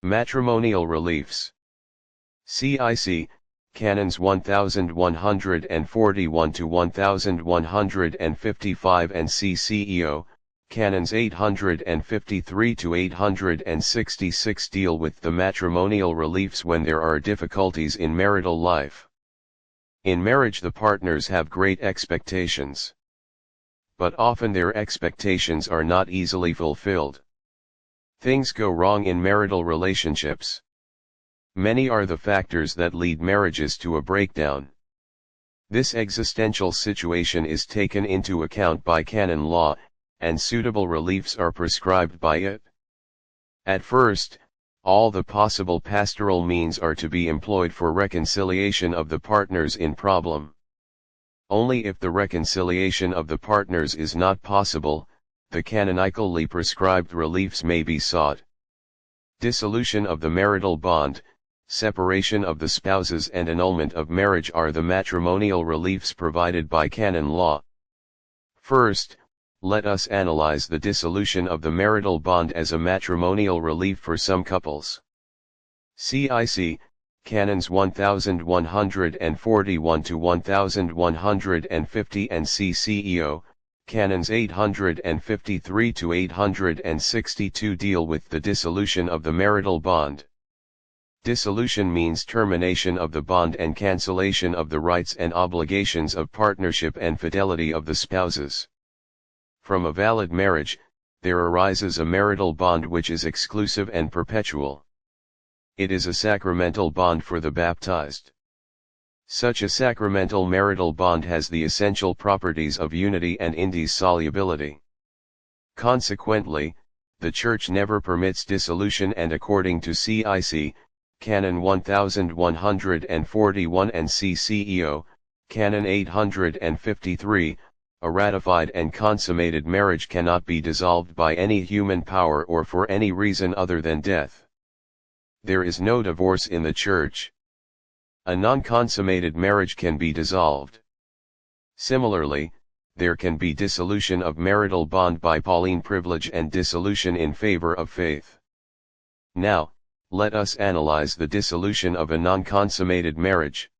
Matrimonial reliefs. CIC, Canons 1141 to 1155 and CCEO, Canons 853 to 866 deal with the matrimonial reliefs when there are difficulties in marital life. In marriage the partners have great expectations. But often their expectations are not easily fulfilled. Things go wrong in marital relationships. Many are the factors that lead marriages to a breakdown. This existential situation is taken into account by canon law, and suitable reliefs are prescribed by it. At first, all the possible pastoral means are to be employed for reconciliation of the partners in problem. Only if the reconciliation of the partners is not possible, the canonically prescribed reliefs may be sought. Dissolution of the marital bond, separation of the spouses and annulment of marriage are the matrimonial reliefs provided by canon law. First, let us analyze the dissolution of the marital bond as a matrimonial relief for some couples. CIC, Canons 1141 to 1150 and CCEO, Canons 853 to 862 deal with the dissolution of the marital bond. Dissolution means termination of the bond and cancellation of the rights and obligations of partnership and fidelity of the spouses. From a valid marriage, there arises a marital bond which is exclusive and perpetual. It is a sacramental bond for the baptized. Such a sacramental marital bond has the essential properties of unity and indissolubility. Consequently, the Church never permits dissolution, and according to CIC, Canon 1141 and CCEO, Canon 853, a ratified and consummated marriage cannot be dissolved by any human power or for any reason other than death. There is no divorce in the Church. A non-consummated marriage can be dissolved. Similarly, there can be dissolution of marital bond by Pauline privilege and dissolution in favor of faith. Now, let us analyze the dissolution of a non-consummated marriage.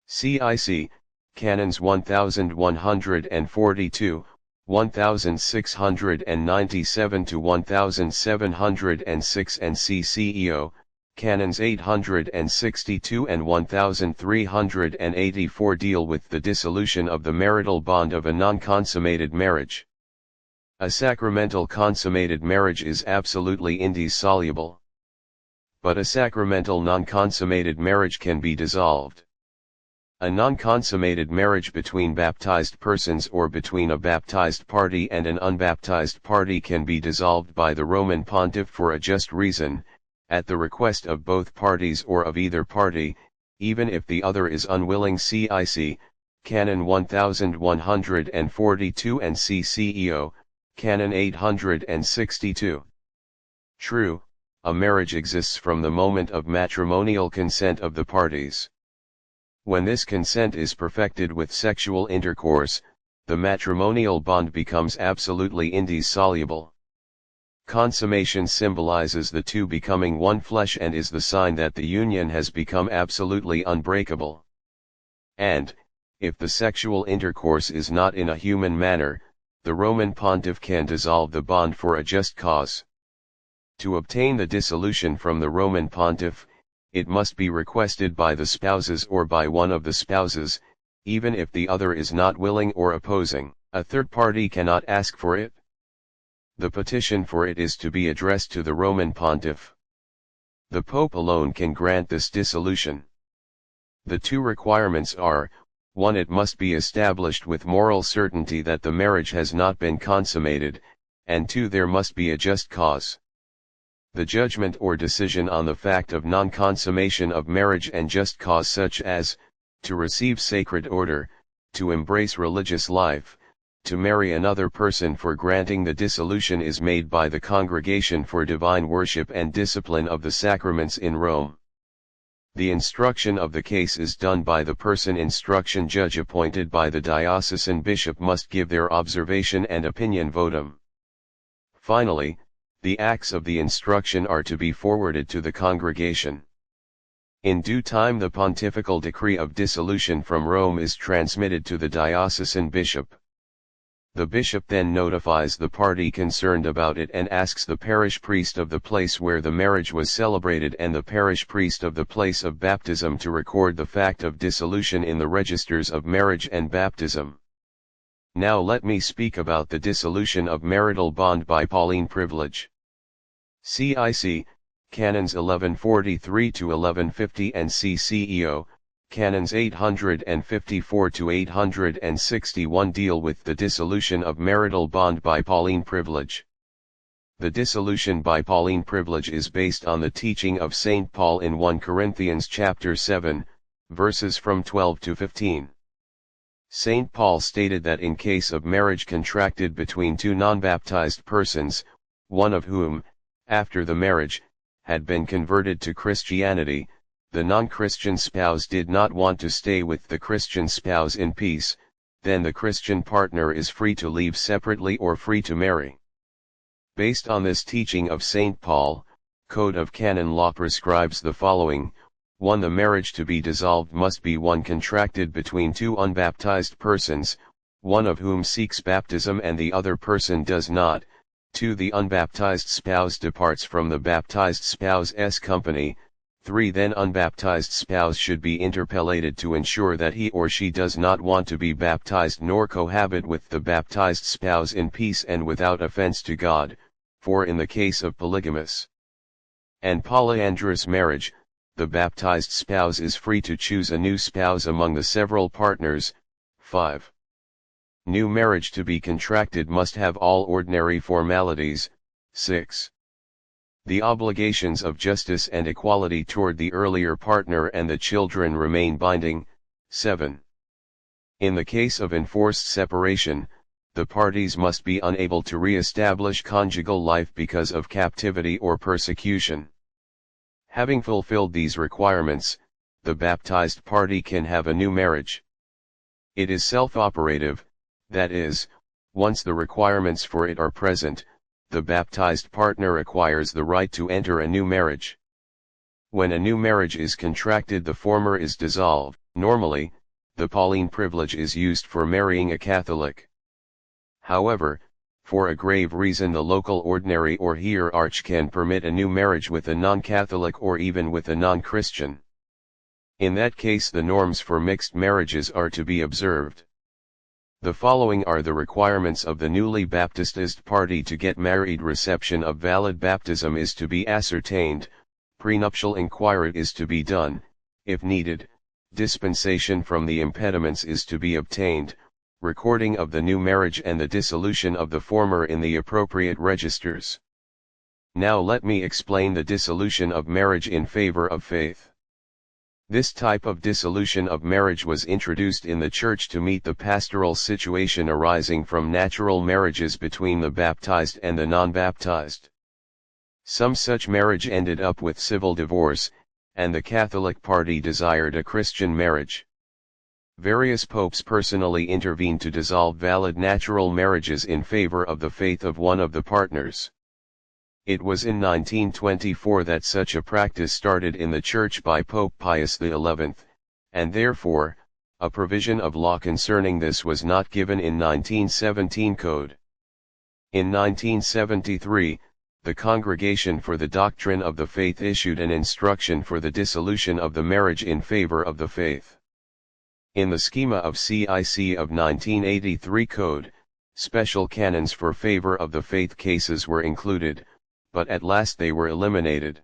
CIC, Canons 1142, 1697 to 1706 and CCEO, Canons 862 and 1384 deal with the dissolution of the marital bond of a non-consummated marriage. A sacramental consummated marriage is absolutely indissoluble. But a sacramental non-consummated marriage can be dissolved. A non-consummated marriage between baptized persons or between a baptized party and an unbaptized party can be dissolved by the Roman Pontiff for a just reason, at the request of both parties or of either party, even if the other is unwilling. CIC, Canon 1142 and CCEO, Canon 862. True, a marriage exists from the moment of matrimonial consent of the parties. When this consent is perfected with sexual intercourse, the matrimonial bond becomes absolutely indissoluble. Consummation symbolizes the two becoming one flesh and is the sign that the union has become absolutely unbreakable. And, if the sexual intercourse is not in a human manner, the Roman Pontiff can dissolve the bond for a just cause. To obtain the dissolution from the Roman Pontiff, it must be requested by the spouses or by one of the spouses, even if the other is not willing or opposing. A third party cannot ask for it. The petition for it is to be addressed to the Roman Pontiff. The Pope alone can grant this dissolution. The two requirements are, 1. It must be established with moral certainty that the marriage has not been consummated, and 2. There must be a just cause. The judgment or decision on the fact of non-consummation of marriage and just cause, such as, to receive sacred order, to embrace religious life, to marry another person, for granting the dissolution, is made by the Congregation for Divine Worship and Discipline of the Sacraments in Rome. The instruction of the case is done by the person instruction judge appointed by the diocesan bishop must give their observation and opinion votum. Finally, The acts of the instruction are to be forwarded to the congregation. In due time the pontifical decree of dissolution from Rome is transmitted to the diocesan bishop. The bishop then notifies the party concerned about it and asks the parish priest of the place where the marriage was celebrated and the parish priest of the place of baptism to record the fact of dissolution in the registers of marriage and baptism. Now let me speak about the dissolution of marital bond by Pauline privilege. CIC, Canons 1143 to 1150 and CCEO, Canons 854 to 861 deal with the dissolution of marital bond by Pauline privilege. The dissolution by Pauline privilege is based on the teaching of St. Paul in 1 Corinthians chapter 7, verses from 12 to 15. St. Paul stated that in case of marriage contracted between two non-baptized persons, one of whom, after the marriage, had been converted to Christianity, the non-Christian spouse did not want to stay with the Christian spouse in peace, then the Christian partner is free to leave separately or free to marry. Based on this teaching of St. Paul, Code of Canon Law prescribes the following: 1. The marriage to be dissolved must be one contracted between two unbaptized persons, one of whom seeks baptism and the other person does not. 2. The unbaptized spouse departs from the baptized spouse's company. 3. Then unbaptized spouse should be interpellated to ensure that he or she does not want to be baptized nor cohabit with the baptized spouse in peace and without offense to God, 4. In the case of polygamous and polyandrous marriage, the baptized spouse is free to choose a new spouse among the several partners. 5. New marriage to be contracted must have all ordinary formalities. 6. The obligations of justice and equality toward the earlier partner and the children remain binding. 7. In the case of enforced separation, the parties must be unable to re-establish conjugal life because of captivity or persecution. Having fulfilled these requirements, the baptized party can have a new marriage. It is self-operative, that is, once the requirements for it are present, the baptized partner acquires the right to enter a new marriage. When a new marriage is contracted, the former is dissolved. Normally, the Pauline privilege is used for marrying a Catholic. However, for a grave reason the local ordinary or hierarch can permit a new marriage with a non-Catholic or even with a non-Christian. In that case the norms for mixed marriages are to be observed. The following are the requirements of the newly baptized party to get married: reception of valid baptism is to be ascertained, prenuptial inquiry is to be done, if needed, dispensation from the impediments is to be obtained, recording of the new marriage and the dissolution of the former in the appropriate registers. Now let me explain the dissolution of marriage in favor of faith. This type of dissolution of marriage was introduced in the Church to meet the pastoral situation arising from natural marriages between the baptized and the non-baptized. Some such marriage ended up with civil divorce, and the Catholic party desired a Christian marriage. Various popes personally intervened to dissolve valid natural marriages in favor of the faith of one of the partners. It was in 1924 that such a practice started in the Church by Pope Pius XI, and therefore, a provision of law concerning this was not given in 1917 Code. In 1973, the Congregation for the Doctrine of the Faith issued an instruction for the dissolution of the marriage in favor of the faith. In the schema of CIC of 1983 Code, special canons for favor of the faith cases were included, but at last they were eliminated.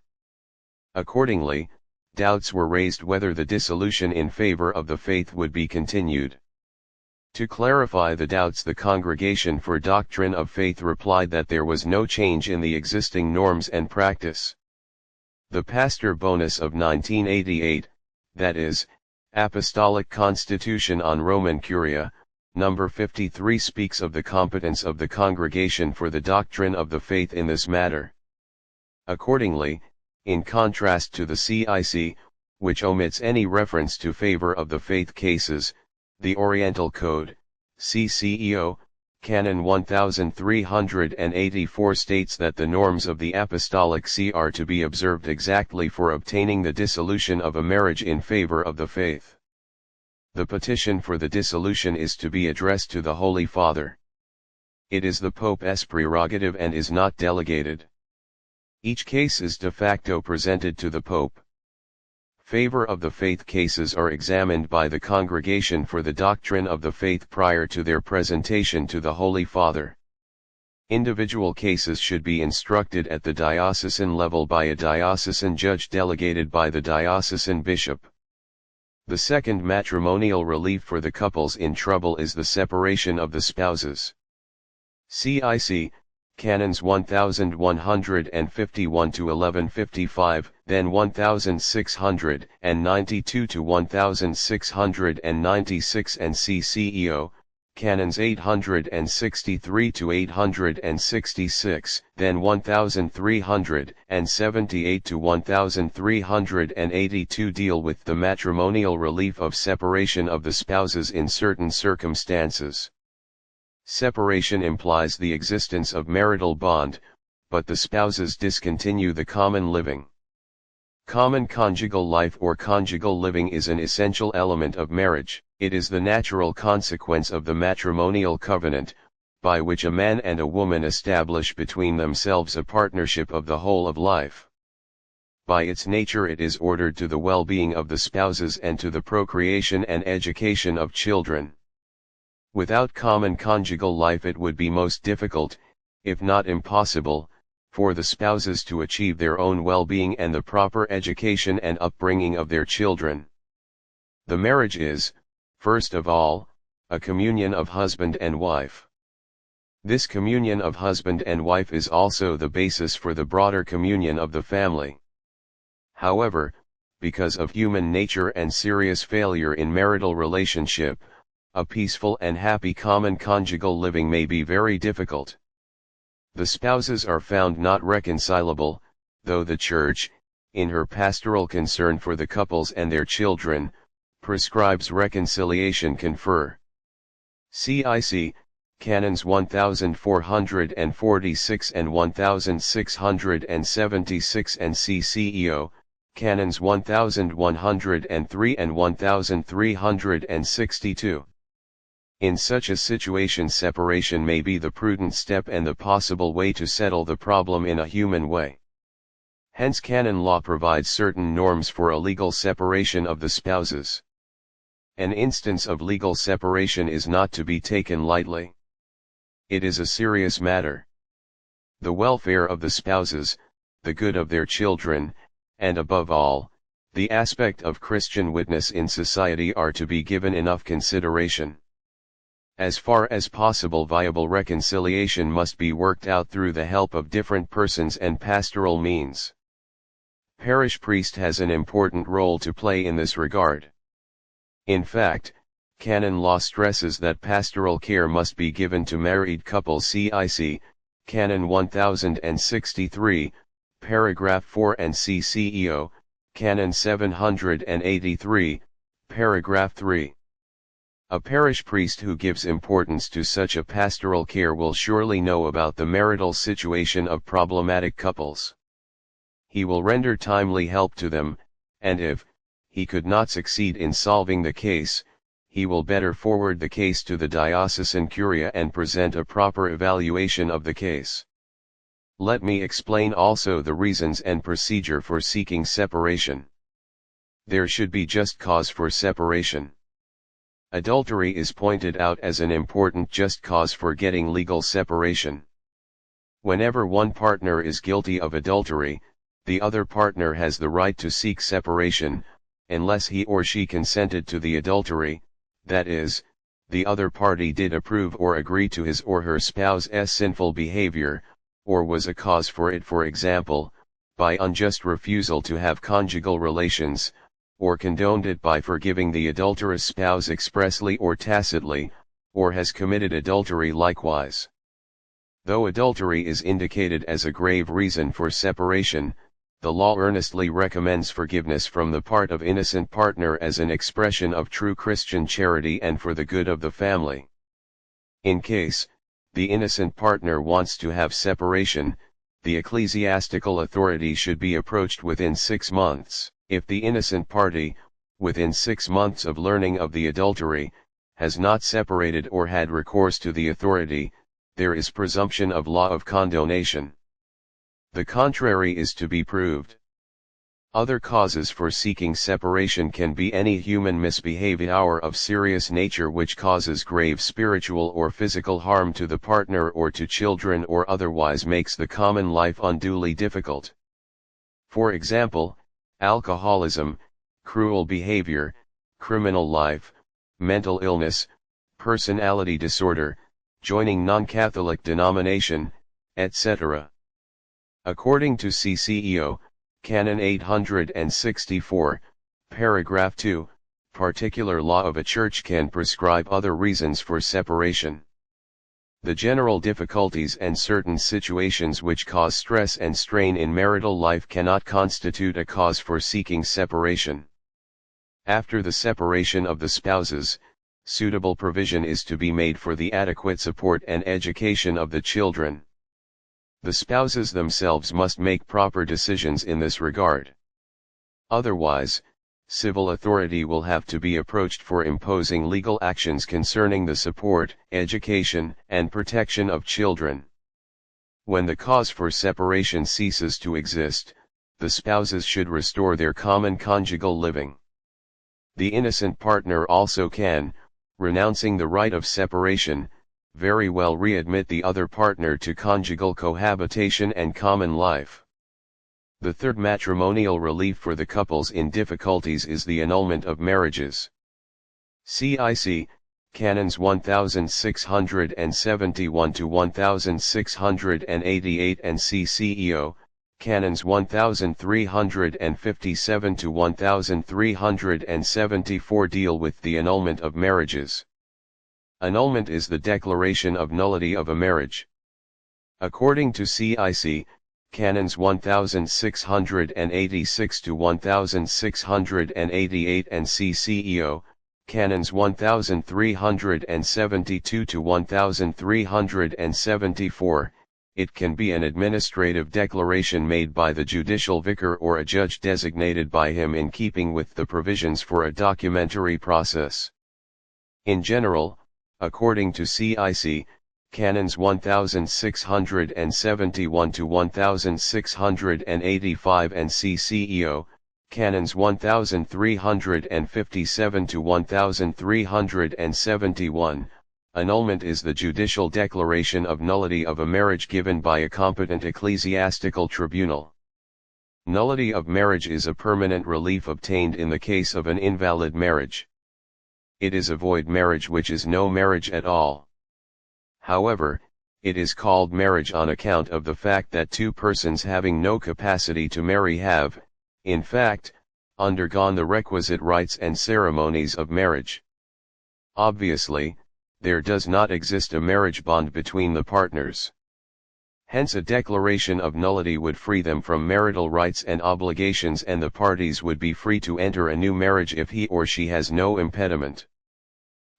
Accordingly, doubts were raised whether the dissolution in favor of the faith would be continued. To clarify the doubts, the Congregation for Doctrine of Faith replied that there was no change in the existing norms and practice. The Pastor Bonus of 1988, that is, Apostolic Constitution on Roman Curia, number 53, speaks of the competence of the Congregation for the Doctrine of the Faith in this matter. Accordingly, in contrast to the CIC, which omits any reference to favor of the faith cases, the Oriental Code, CCEO, Canon 1384 states that the norms of the Apostolic See are to be observed exactly for obtaining the dissolution of a marriage in favor of the faith. The petition for the dissolution is to be addressed to the Holy Father. It is the Pope's prerogative and is not delegated. Each case is de facto presented to the Pope. Favor of the faith cases are examined by the Congregation for the Doctrine of the Faith prior to their presentation to the Holy Father. Individual cases should be instructed at the diocesan level by a diocesan judge delegated by the diocesan bishop. The second matrimonial relief for the couples in trouble is the separation of the spouses. CIC, Canons 1151 to 1155, then 1692 to 1696 and CCEO, Canons 863 to 866, then 1378 to 1382 deal with the matrimonial relief of separation of the spouses in certain circumstances. Separation implies the existence of marital bond, but the spouses discontinue the common living. Common conjugal life or conjugal living is an essential element of marriage. It is the natural consequence of the matrimonial covenant, by which a man and a woman establish between themselves a partnership of the whole of life. By its nature it is ordered to the well-being of the spouses and to the procreation and education of children. Without common conjugal life it would be most difficult, if not impossible, for the spouses to achieve their own well-being and the proper education and upbringing of their children. The marriage is, first of all, a communion of husband and wife. This communion of husband and wife is also the basis for the broader communion of the family. However, because of human nature and serious failure in marital relationship, a peaceful and happy common conjugal living may be very difficult. The spouses are found not reconcilable, though the Church, in her pastoral concern for the couples and their children, prescribes reconciliation confer. CIC, Canons 1446 and 1676 and CCEO, Canons 1103 and 1362. In such a situation separation may be the prudent step and the possible way to settle the problem in a human way. Hence canon law provides certain norms for a legal separation of the spouses. An instance of legal separation is not to be taken lightly. It is a serious matter. The welfare of the spouses, the good of their children, and above all, the aspect of Christian witness in society are to be given enough consideration. As far as possible, viable reconciliation must be worked out through the help of different persons and pastoral means. Parish priest has an important role to play in this regard. In fact, canon law stresses that pastoral care must be given to married couples. CIC, Canon 1063, paragraph 4 and CCEO, Canon 783, paragraph 3. A parish priest who gives importance to such a pastoral care will surely know about the marital situation of problematic couples. He will render timely help to them, and if he could not succeed in solving the case, he will better forward the case to the diocesan curia and present a proper evaluation of the case. Let me explain also the reasons and procedure for seeking separation. There should be just cause for separation. Adultery is pointed out as an important just cause for getting legal separation. Whenever one partner is guilty of adultery, the other partner has the right to seek separation, unless he or she consented to the adultery, that is, the other party did approve or agree to his or her spouse's sinful behavior, or was a cause for it, for example, by unjust refusal to have conjugal relations, or condoned it by forgiving the adulterous spouse expressly or tacitly, or has committed adultery likewise. Though adultery is indicated as a grave reason for separation, the law earnestly recommends forgiveness from the part of innocent partner as an expression of true Christian charity and for the good of the family. In case, the innocent partner wants to have separation, the ecclesiastical authority should be approached within 6 months. If the innocent party, within 6 months of learning of the adultery, has not separated or had recourse to the authority, there is presumption of law of condonation. The contrary is to be proved. Other causes for seeking separation can be any human misbehavior of serious nature which causes grave spiritual or physical harm to the partner or to children or otherwise makes the common life unduly difficult. For example, alcoholism, cruel behavior, criminal life, mental illness, personality disorder, joining non-Catholic denomination, etc. According to CCEO, Canon 864, paragraph 2, particular law of a church can prescribe other reasons for separation. The general difficulties and certain situations which cause stress and strain in marital life cannot constitute a cause for seeking separation. After the separation of the spouses, suitable provision is to be made for the adequate support and education of the children. The spouses themselves must make proper decisions in this regard. Otherwise, civil authority will have to be approached for imposing legal actions concerning the support, education, and protection of children. When the cause for separation ceases to exist, the spouses should restore their common conjugal living. The innocent partner also can, renouncing the right of separation, very well readmit the other partner to conjugal cohabitation and common life. The third matrimonial relief for the couples in difficulties is the annulment of marriages. CIC, Canons 1671 to 1688 and CCEO, Canons 1357 to 1374 deal with the annulment of marriages. Annulment is the declaration of nullity of a marriage. According to CIC, Canons 1686 to 1688 and CCEO, Canons 1372 to 1374, it can be an administrative declaration made by the judicial vicar or a judge designated by him in keeping with the provisions for a documentary process. In general, according to CIC, Canons 1671 to 1685 and CCEO, Canons 1357 to 1371, annulment is the judicial declaration of nullity of a marriage given by a competent ecclesiastical tribunal. Nullity of marriage is a permanent relief obtained in the case of an invalid marriage. It is a void marriage which is no marriage at all. However, it is called marriage on account of the fact that two persons having no capacity to marry have, in fact, undergone the requisite rites and ceremonies of marriage. Obviously, there does not exist a marriage bond between the partners. Hence a declaration of nullity would free them from marital rights and obligations, and the parties would be free to enter a new marriage if he or she has no impediment.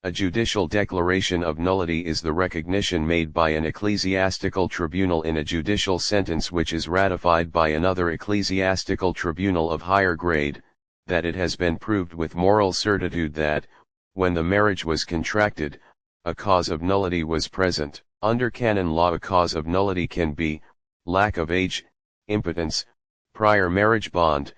A judicial declaration of nullity is the recognition made by an ecclesiastical tribunal in a judicial sentence which is ratified by another ecclesiastical tribunal of higher grade, that it has been proved with moral certitude that, when the marriage was contracted, a cause of nullity was present. Under canon law, a cause of nullity can be lack of age, impotence, prior marriage bond,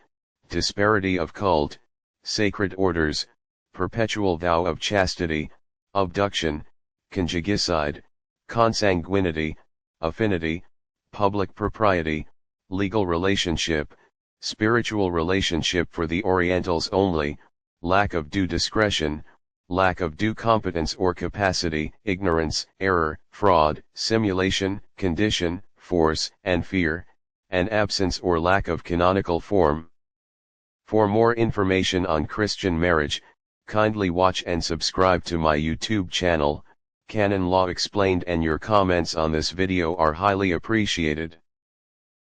disparity of cult, sacred orders, perpetual vow of chastity, abduction, conjugicide, consanguinity, affinity, public propriety, legal relationship, spiritual relationship for the Orientals only, lack of due discretion, lack of due competence or capacity, ignorance, error, fraud, simulation, condition, force, and fear, and absence or lack of canonical form. For more information on Christian marriage, kindly watch and subscribe to my YouTube channel, Canon Law Explained, and your comments on this video are highly appreciated.